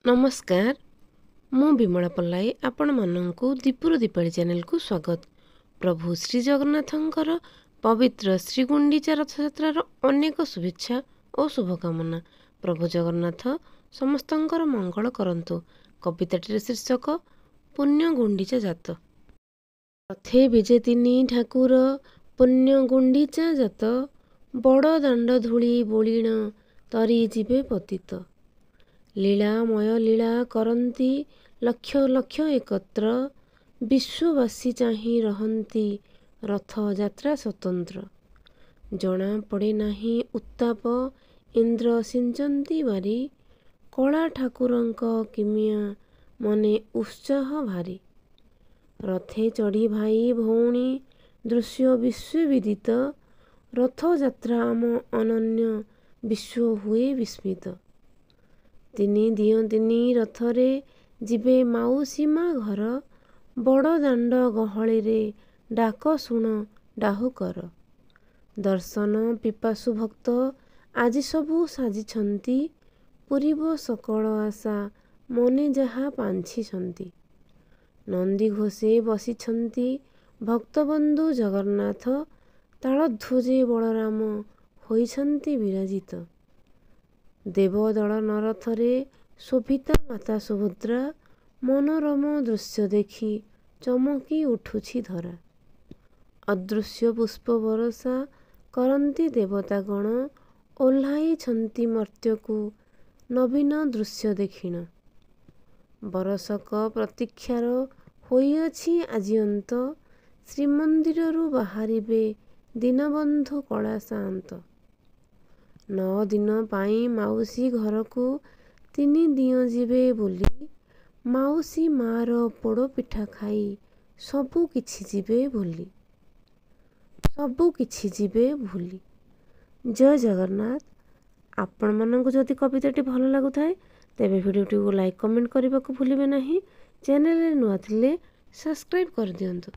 नमस्कार मु विमला पल्लाई आपण मानंकु दीपुर दीपाली चैनल को स्वागत। प्रभु श्री जगन्नाथंकर पवित्र श्री गुंडीचा रथयात्रार अनेक शुभेच्छा और शुभकामना। प्रभु जगन्नाथ समस्तंकर मंगल करंतु। कविताटिर शीर्षक पुण्य गुंडीचा जात। रथे विजे तिनी ठाकुर पुण्य गुंडीचा जात, बड़ दाण्ड धूली बोलीण तरी जीवे पतित। लीलामय लीला करती लक्ष लक्ष एकत्र, विश्ववासी चाहि रहती रथ यात्रा स्वतंत्र। जना पड़े नाही उत्ताप इंद्र सिंचंती बारी, कला ठाकुरंक किमिया मने उत्साह भारी। रथे चढ़ी भाई भौणी दृश्य विश्व विदित, रथ यात्रा आम अनन्य विश्व हुए विस्मित। तिनी दियंतिनी रथरे जीवे माउसी मा घर, बड़ दाण्ड गहली रे डाक शुण डाहुकर। दर्शन पिपासु भक्त आजि सबु साजिछंती, पूरीब सकल आशा मने जहा पांछिछंती। नंदी घोषे बसिछंती भक्तबंधु जगन्नाथ, तालध्वजे बलराम होइछंती विराजित। देवदल नरथरे शोभिता माता सुभद्रा, मनोरम दृश्य देखि चमकी उठुछि धरा। अदृश्य पुष्प बरसा करंती देवतागण, ओह्लाइछंती मर्त्यकु नवीन दृश्य देखिण। बरसक प्रतीक्षार होइअछि आजि अंत, श्रीमंदिररु बाहारिबे दीनबंधु कला साअंत। 9 दिन पाई माउसी घरकु तिनी दिय जीवे बोली, माउसी मार पोड़ पिठा खाई सबु किछि जीवे भूली। सबु किछि जीवे भूली। जय जगन्नाथ। आपण मानंकु जदि कविताटी भल लागुथाय तेबे भिडियोटी को लाइक कमेंट करने को भूलिबे नहीं। चैनल रे नुआ थिले सब्सक्राइब कर दियंतु।